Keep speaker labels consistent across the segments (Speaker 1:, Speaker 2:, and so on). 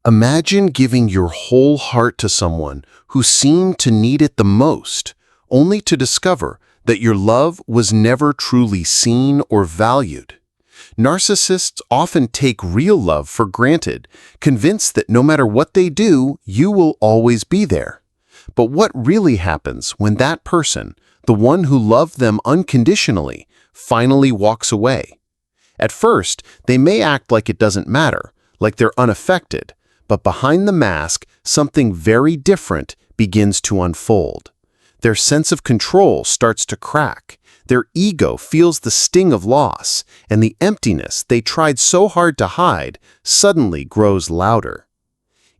Speaker 1: Imagine giving your whole heart to someone who seemed to need it the most, only to discover that your love was never truly seen or valued. Narcissists often take real love for granted, convinced that no matter what they do, you will always be there. But what really happens when that person, the one who loved them unconditionally, finally walks away? At first, they may act like it doesn't matter, like they're unaffected, but behind the mask, something very different begins to unfold. Their sense of control starts to crack. Their ego feels the sting of loss, and the emptiness they tried so hard to hide suddenly grows louder.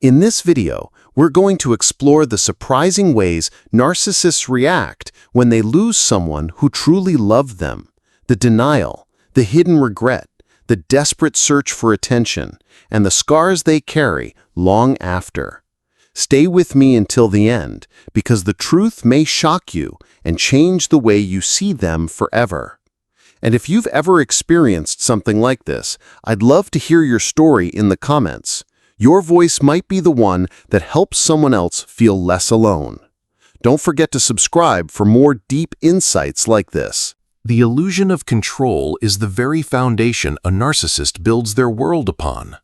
Speaker 1: In this video, we're going to explore the surprising ways narcissists react when they lose someone who truly loved them, the denial, the hidden regret, the desperate search for attention, and the scars they carry long after. Stay with me until the end, because the truth may shock you and change the way you see them forever. And if you've ever experienced something like this, I'd love to hear your story in the comments. Your voice might be the one that helps someone else feel less alone. Don't forget to subscribe for more deep insights like this.
Speaker 2: The illusion of control is the very foundation a narcissist builds their world upon.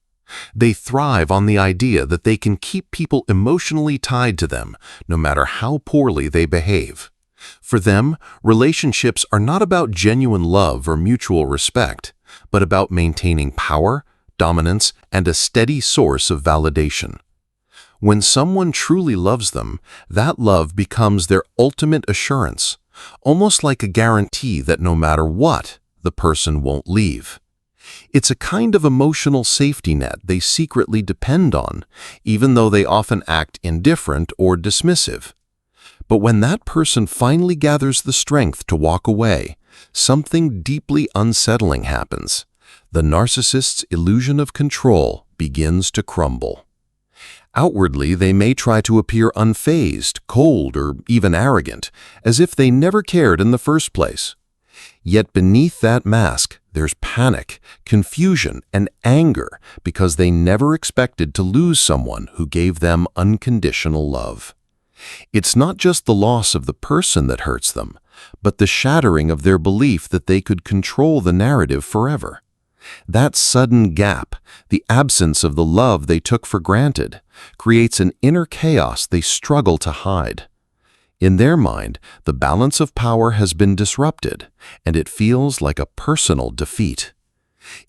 Speaker 2: They thrive on the idea that they can keep people emotionally tied to them, no matter how poorly they behave. For them, relationships are not about genuine love or mutual respect, but about maintaining power, dominance, and a steady source of validation. When someone truly loves them, that love becomes their ultimate assurance, almost like a guarantee that no matter what, the person won't leave. It's a kind of emotional safety net they secretly depend on, even though they often act indifferent or dismissive. But when that person finally gathers the strength to walk away, something deeply unsettling happens. The narcissist's illusion of control begins to crumble. Outwardly, they may try to appear unfazed, cold, or even arrogant, as if they never cared in the first place. Yet beneath that mask, there's panic, confusion, and anger because they never expected to lose someone who gave them unconditional love. It's not just the loss of the person that hurts them, but the shattering of their belief that they could control the narrative forever. That sudden gap, the absence of the love they took for granted, creates an inner chaos they struggle to hide. In their mind, the balance of power has been disrupted, and it feels like a personal defeat.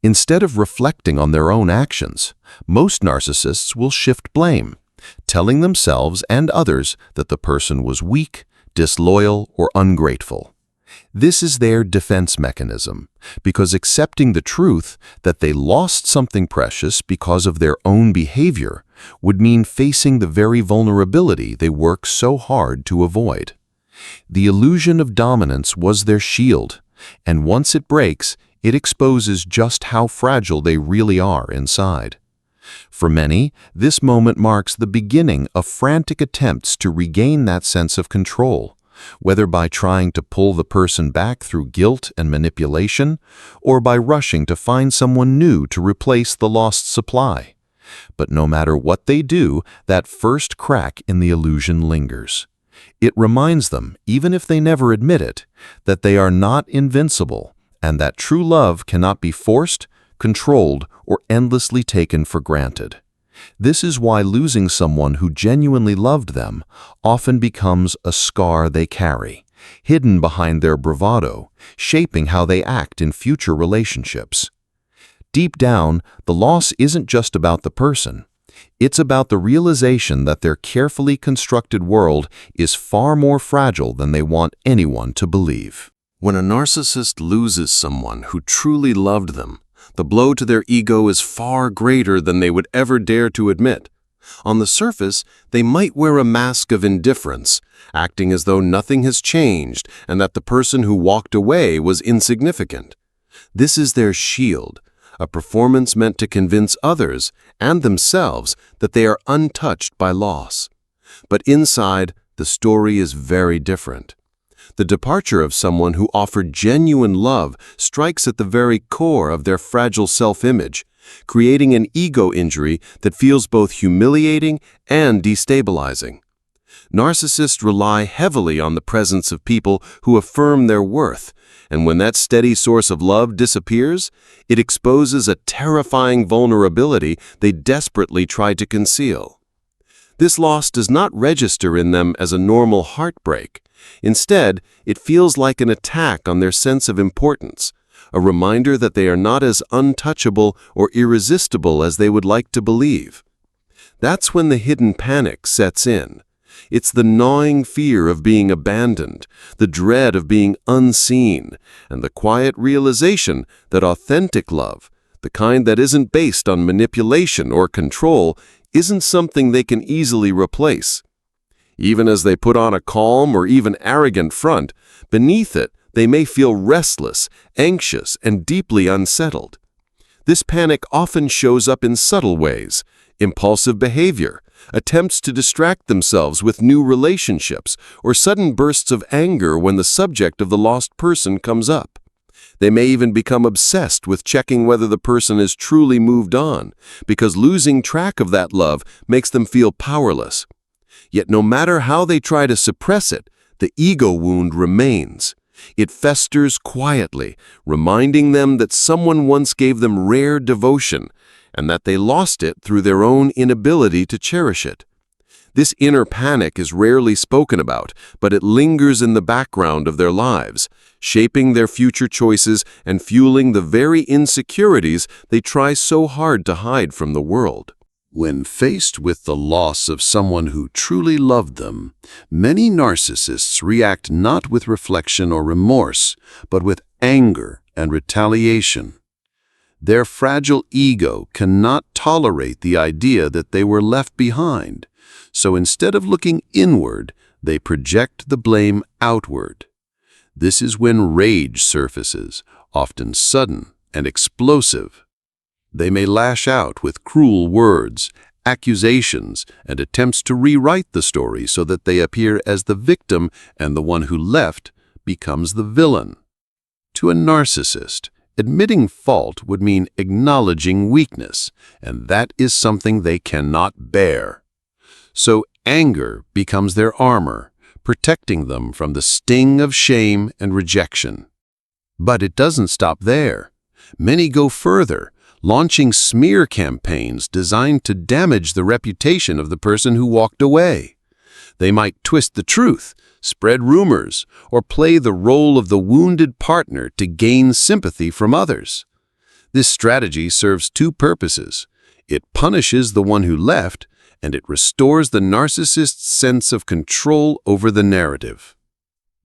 Speaker 2: Instead of reflecting on their own actions, most narcissists will shift blame, telling themselves and others that the person was weak, disloyal, or ungrateful. This is their defense mechanism, because accepting the truth that they lost something precious because of their own behavior would mean facing the very vulnerability they work so hard to avoid. The illusion of dominance was their shield, and once it breaks, it exposes just how fragile they really are inside. For many, this moment marks the beginning of frantic attempts to regain that sense of control, whether by trying to pull the person back through guilt and manipulation, or by rushing to find someone new to replace the lost supply. But no matter what they do, that first crack in the illusion lingers. It reminds them, even if they never admit it, that they are not invincible, and that true love cannot be forced, controlled, or endlessly taken for granted. This is why losing someone who genuinely loved them often becomes a scar they carry, hidden behind their bravado, shaping how they act in future relationships. Deep down, the loss isn't just about the person. It's about the realization that their carefully constructed world is far more fragile than they want anyone to believe.
Speaker 1: When a narcissist loses someone who truly loved them, the blow to their ego is far greater than they would ever dare to admit. On the surface, they might wear a mask of indifference, acting as though nothing has changed and that the person who walked away was insignificant. This is their shield, a performance meant to convince others and themselves that they are untouched by loss. But inside, the story is very different. The departure of someone who offered genuine love strikes at the very core of their fragile self-image, creating an ego injury that feels both humiliating and destabilizing. Narcissists rely heavily on the presence of people who affirm their worth, and when that steady source of love disappears, it exposes a terrifying vulnerability they desperately try to conceal. This loss does not register in them as a normal heartbreak. Instead, it feels like an attack on their sense of importance, a reminder that they are not as untouchable or irresistible as they would like to believe. That's when the hidden panic sets in. It's the gnawing fear of being abandoned, the dread of being unseen, and the quiet realization that authentic love, the kind that isn't based on manipulation or control, isn't something they can easily replace. Even as they put on a calm or even arrogant front, beneath it, they may feel restless, anxious, and deeply unsettled. This panic often shows up in subtle ways: impulsive behavior, attempts to distract themselves with new relationships, or sudden bursts of anger when the subject of the lost person comes up. They may even become obsessed with checking whether the person has truly moved on, because losing track of that love makes them feel powerless. Yet no matter how they try to suppress it, the ego wound remains. It festers quietly, reminding them that someone once gave them rare devotion, and that they lost it through their own inability to cherish it. This inner panic is rarely spoken about, but it lingers in the background of their lives, shaping their future choices and fueling the very insecurities they try so hard to hide from the world.
Speaker 3: When faced with the loss of someone who truly loved them, many narcissists react not with reflection or remorse, but with anger and retaliation. Their fragile ego cannot tolerate the idea that they were left behind, so instead of looking inward, they project the blame outward. This is when rage surfaces, often sudden and explosive. They may lash out with cruel words, accusations, and attempts to rewrite the story so that they appear as the victim and the one who left becomes the villain. To a narcissist, admitting fault would mean acknowledging weakness, and that is something they cannot bear. So anger becomes their armor, protecting them from the sting of shame and rejection. But it doesn't stop there. Many go further, launching smear campaigns designed to damage the reputation of the person who walked away. They might twist the truth, spread rumors, or play the role of the wounded partner to gain sympathy from others. This strategy serves two purposes. It punishes the one who left, and it restores the narcissist's sense of control over the narrative.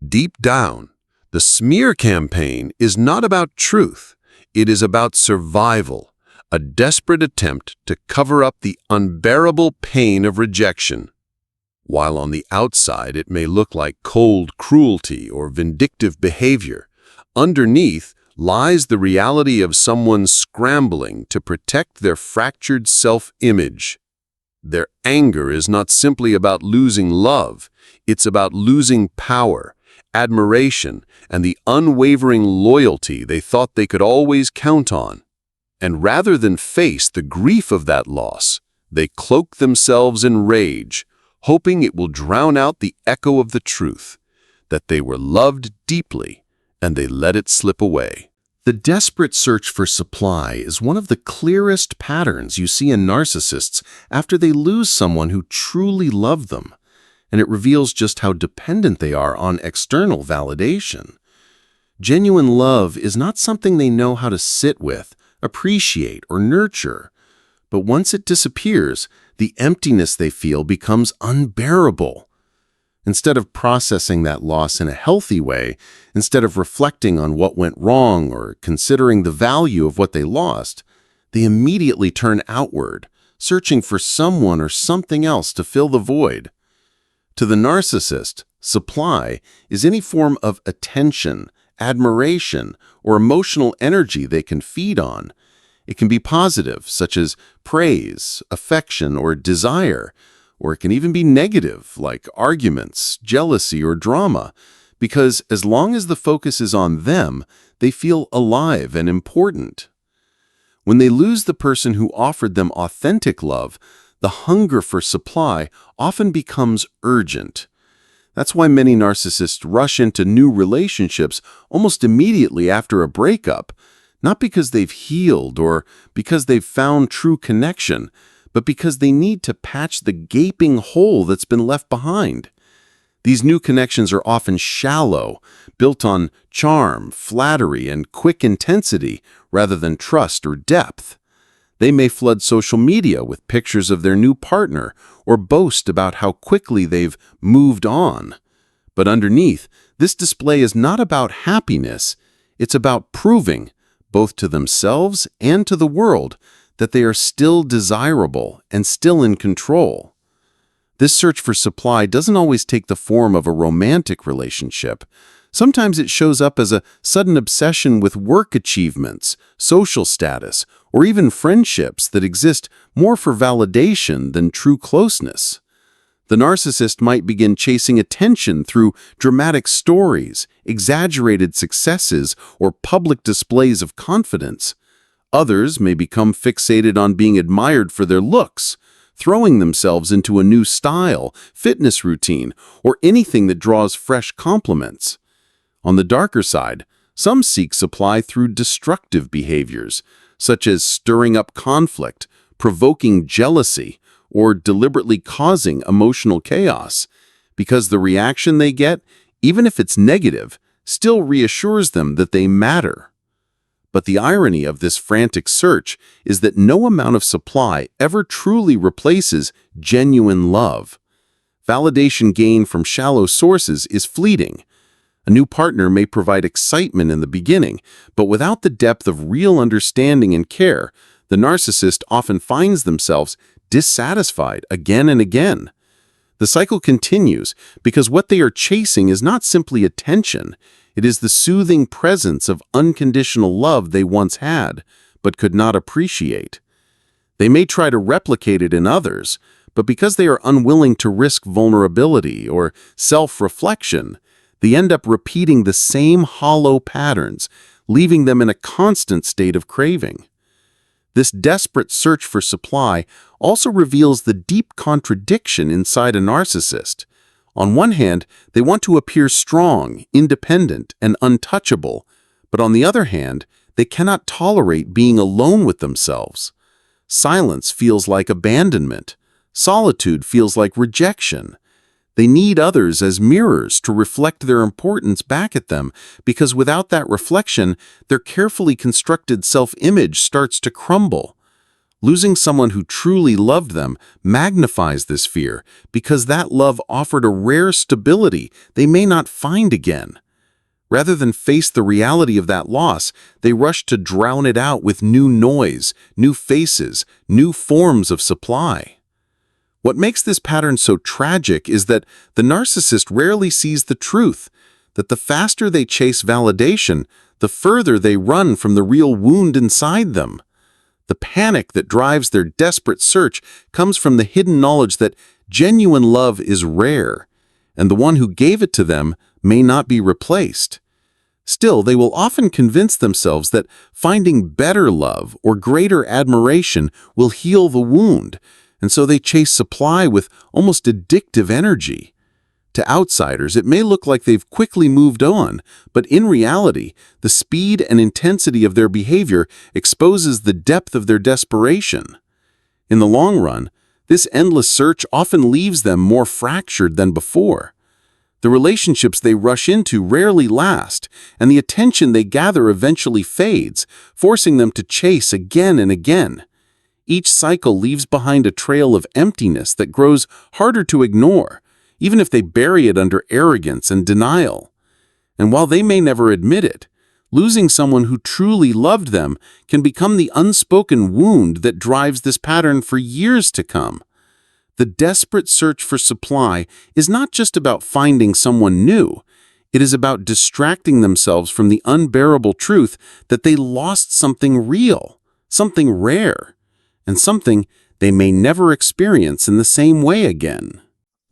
Speaker 3: Deep down, the smear campaign is not about truth. It is about survival, a desperate attempt to cover up the unbearable pain of rejection. While on the outside it may look like cold cruelty or vindictive behavior, underneath lies the reality of someone scrambling to protect their fractured self-image. Their anger is not simply about losing love, it's about losing power, admiration, and the unwavering loyalty they thought they could always count on. And rather than face the grief of that loss, they cloak themselves in rage, hoping it will drown out the echo of the truth, that they were loved deeply and they let it slip away.
Speaker 2: The desperate search for supply is one of the clearest patterns you see in narcissists after they lose someone who truly loved them, and it reveals just how dependent they are on external validation. Genuine love is not something they know how to sit with, appreciate, or nurture, but once it disappears, the emptiness they feel becomes unbearable. Instead of processing that loss in a healthy way, instead of reflecting on what went wrong or considering the value of what they lost, they immediately turn outward, searching for someone or something else to fill the void. To the narcissist, supply is any form of attention, admiration, or emotional energy they can feed on. It can be positive, such as praise, affection, or desire, or it can even be negative, like arguments, jealousy, or drama, because as long as the focus is on them, they feel alive and important. When they lose the person who offered them authentic love, the hunger for supply often becomes urgent. That's why many narcissists rush into new relationships almost immediately after a breakup, not because they've healed or because they've found true connection, but because they need to patch the gaping hole that's been left behind. These new connections are often shallow, built on charm, flattery, and quick intensity rather than trust or depth. They may flood social media with pictures of their new partner or boast about how quickly they've moved on. But underneath, this display is not about happiness. It's about proving, both to themselves and to the world, that they are still desirable and still in control. This search for supply doesn't always take the form of a romantic relationship. Sometimes it shows up as a sudden obsession with work achievements, social status, or even friendships that exist more for validation than true closeness. The narcissist might begin chasing attention through dramatic stories, exaggerated successes, or public displays of confidence. Others may become fixated on being admired for their looks, throwing themselves into a new style, fitness routine, or anything that draws fresh compliments. On the darker side, some seek supply through destructive behaviors, such as stirring up conflict, provoking jealousy, or deliberately causing emotional chaos, because the reaction they get, even if it's negative, still reassures them that they matter. But the irony of this frantic search is that no amount of supply ever truly replaces genuine love. Validation gained from shallow sources is fleeting. A new partner may provide excitement in the beginning, but without the depth of real understanding and care, the narcissist often finds themselves dissatisfied again and again. The cycle continues because what they are chasing is not simply attention. It is the soothing presence of unconditional love they once had, but could not appreciate. They may try to replicate it in others, but because they are unwilling to risk vulnerability or self-reflection, they end up repeating the same hollow patterns, leaving them in a constant state of craving. This desperate search for supply also reveals the deep contradiction inside a narcissist. On one hand, they want to appear strong, independent, and untouchable, but on the other hand, they cannot tolerate being alone with themselves. Silence feels like abandonment. Solitude feels like rejection. They need others as mirrors to reflect their importance back at them, because without that reflection, their carefully constructed self-image starts to crumble. Losing someone who truly loved them magnifies this fear because that love offered a rare stability they may not find again. Rather than face the reality of that loss, they rush to drown it out with new noise, new faces, new forms of supply. What makes this pattern so tragic is that the narcissist rarely sees the truth, that the faster they chase validation, the further they run from the real wound inside them. The panic that drives their desperate search comes from the hidden knowledge that genuine love is rare, and the one who gave it to them may not be replaced. Still, they will often convince themselves that finding better love or greater admiration will heal the wound, and so they chase supply with almost addictive energy. To outsiders, it may look like they've quickly moved on, but in reality, the speed and intensity of their behavior exposes the depth of their desperation. In the long run, this endless search often leaves them more fractured than before. The relationships they rush into rarely last, and the attention they gather eventually fades, forcing them to chase again and again. Each cycle leaves behind a trail of emptiness that grows harder to ignore, even if they bury it under arrogance and denial. And while they may never admit it, losing someone who truly loved them can become the unspoken wound that drives this pattern for years to come. The desperate search for supply is not just about finding someone new. It is about distracting themselves from the unbearable truth that they lost something real, something rare, and something they may never experience in the same way again.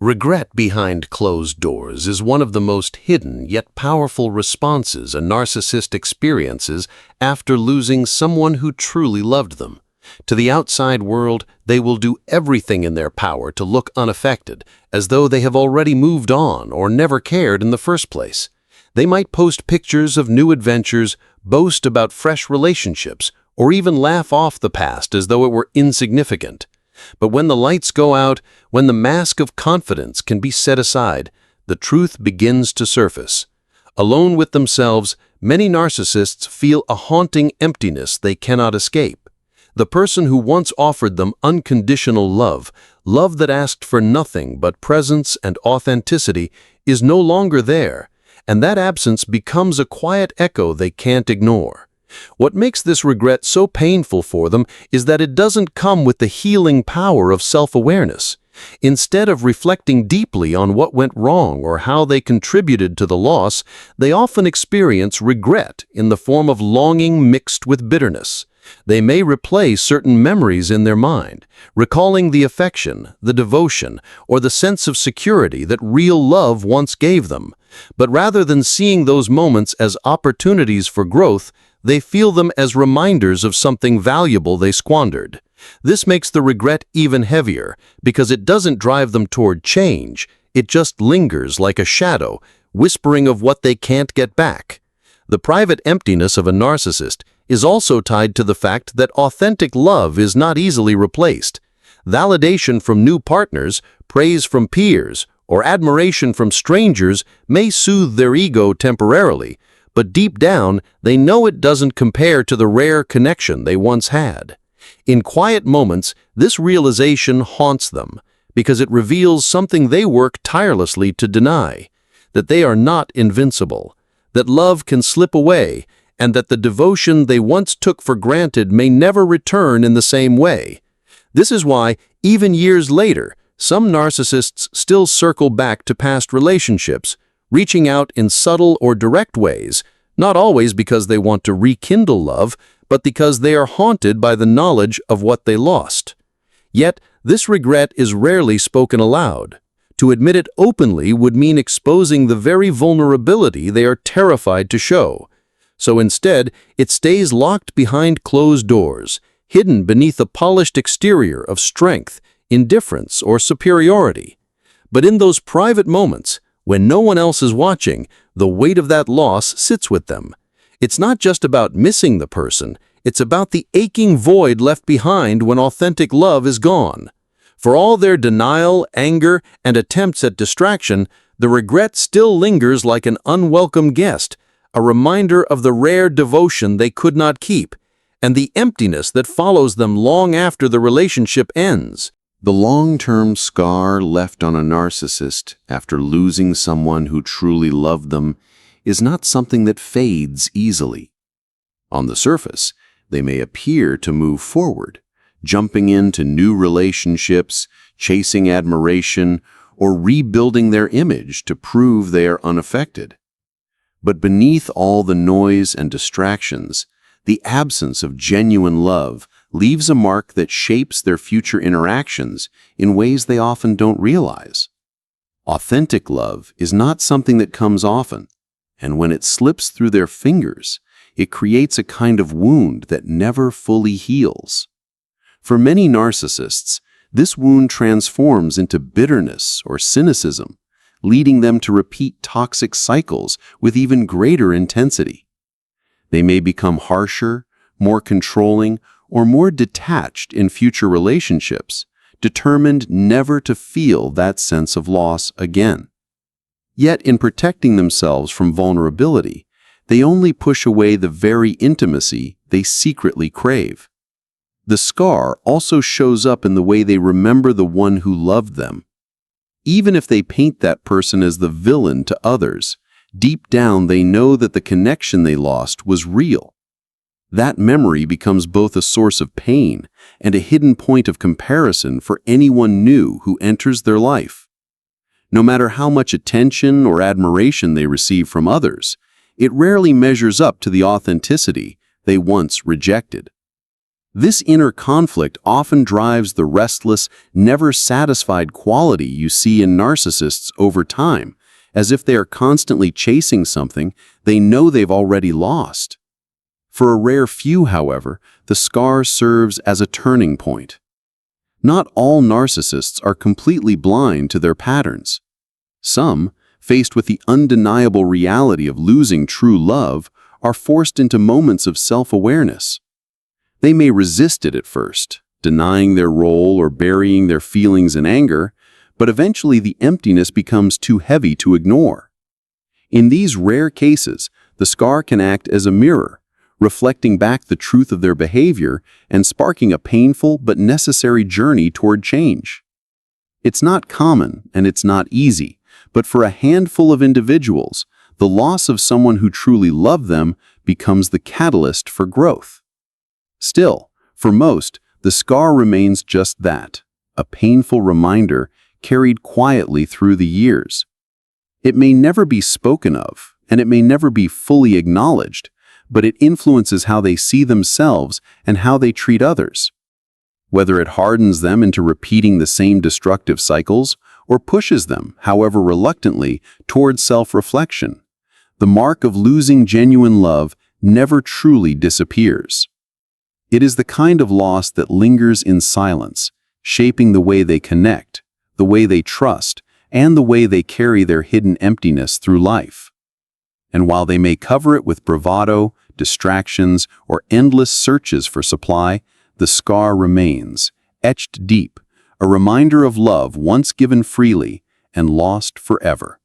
Speaker 1: Regret behind closed doors is one of the most hidden yet powerful responses a narcissist experiences after losing someone who truly loved them. To the outside world, they will do everything in their power to look unaffected, as though they have already moved on or never cared in the first place. They might post pictures of new adventures, boast about fresh relationships, or even laugh off the past as though it were insignificant. But when the lights go out, when the mask of confidence can be set aside, the truth begins to surface. Alone with themselves, many narcissists feel a haunting emptiness they cannot escape. The person who once offered them unconditional love, love that asked for nothing but presence and authenticity, is no longer there, and that absence becomes a quiet echo they can't ignore. What makes this regret so painful for them is that it doesn't come with the healing power of self-awareness. Instead of reflecting deeply on what went wrong or how they contributed to the loss, they often experience regret in the form of longing mixed with bitterness. They may replay certain memories in their mind, recalling the affection, the devotion, or the sense of security that real love once gave them. But rather than seeing those moments as opportunities for growth, they feel them as reminders of something valuable they squandered. This makes the regret even heavier because it doesn't drive them toward change. It just lingers like a shadow, whispering of what they can't get back. The private emptiness of a narcissist is also tied to the fact that authentic love is not easily replaced. Validation from new partners, praise from peers, or admiration from strangers may soothe their ego temporarily, but deep down, they know it doesn't compare to the rare connection they once had. In quiet moments, this realization haunts them because it reveals something they work tirelessly to deny, that they are not invincible, that love can slip away, and that the devotion they once took for granted may never return in the same way. This is why, even years later, some narcissists still circle back to past relationships, reaching out in subtle or direct ways, not always because they want to rekindle love, but because they are haunted by the knowledge of what they lost. Yet, this regret is rarely spoken aloud. To admit it openly would mean exposing the very vulnerability they are terrified to show. So instead, it stays locked behind closed doors, hidden beneath a polished exterior of strength, indifference, or superiority. But in those private moments, when no one else is watching, the weight of that loss sits with them. It's not just about missing the person, it's about the aching void left behind when authentic love is gone. For all their denial, anger, and attempts at distraction, the regret still lingers like an unwelcome guest, a reminder of the rare devotion they could not keep, and the emptiness that follows them long after the relationship ends.
Speaker 3: The long-term scar left on a narcissist after losing someone who truly loved them is not something that fades easily. On the surface, they may appear to move forward, jumping into new relationships, chasing admiration, or rebuilding their image to prove they are unaffected. But beneath all the noise and distractions, the absence of genuine love leaves a mark that shapes their future interactions in ways they often don't realize. Authentic love is not something that comes often, and when it slips through their fingers, it creates a kind of wound that never fully heals. For many narcissists, this wound transforms into bitterness or cynicism, leading them to repeat toxic cycles with even greater intensity. They may become harsher, more controlling, or more detached in future relationships, determined never to feel that sense of loss again. Yet in protecting themselves from vulnerability, they only push away the very intimacy they secretly crave. The scar also shows up in the way they remember the one who loved them. Even if they paint that person as the villain to others, deep down they know that the connection they lost was real. That memory becomes both a source of pain and a hidden point of comparison for anyone new who enters their life. No matter how much attention or admiration they receive from others, it rarely measures up to the authenticity they once rejected.
Speaker 4: This inner conflict often drives the restless, never-satisfied quality you see in narcissists over time, as if they are constantly chasing something they know they've already lost. For a rare few, however, the scar serves as a turning point. Not all narcissists are completely blind to their patterns. Some, faced with the undeniable reality of losing true love, are forced into moments of self-awareness. They may resist it at first, denying their role or burying their feelings in anger, but eventually the emptiness becomes too heavy to ignore. In these rare cases, the scar can act as a mirror, reflecting back the truth of their behavior and sparking a painful but necessary journey toward change. It's not common and it's not easy, but for a handful of individuals, the loss of someone who truly loved them becomes the catalyst for growth. Still, for most, the scar remains just that, a painful reminder carried quietly through the years. It may never be spoken of, and it may never be fully acknowledged, but it influences how they see themselves and how they treat others. Whether it hardens them into repeating the same destructive cycles or pushes them, however reluctantly, towards self-reflection, the mark of losing genuine love never truly disappears. It is the kind of loss that lingers in silence, shaping the way they connect, the way they trust, and the way they carry their hidden emptiness through life. And while they may cover it with bravado, distractions, or endless searches for supply, the scar remains, etched deep, a reminder of love once given freely and lost forever.